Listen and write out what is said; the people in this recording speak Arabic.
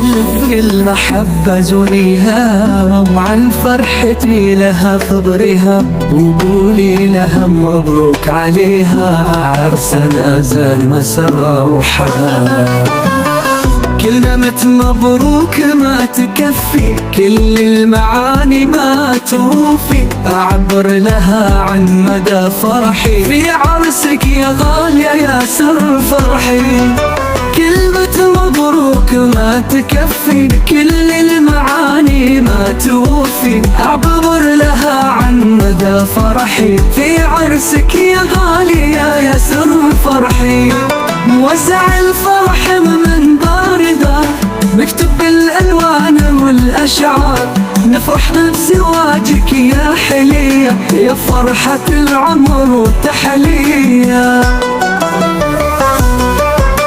بكل محبة زوريها، وعن فرحتي لها خبريها، وقولي لها مبروك عليها، عرسنا زين مسرة وحلا. كلمة مبروك ما تكفي، كل المعاني ما توفي، أعبر لها عن مدى فرحي في عرسك يا غالية يا سر فرحي. كلمة مبروك ما تكفي، كل المعاني ما توفي، أعبر لها عن مدى فرحي في عرسك يا غالية يا سر فرحي. موزع الفرح من باردة، مكتوب بالألوان والأشعار، نفرح بزواجك يا حلية، يا فرحة العمر والتحلية.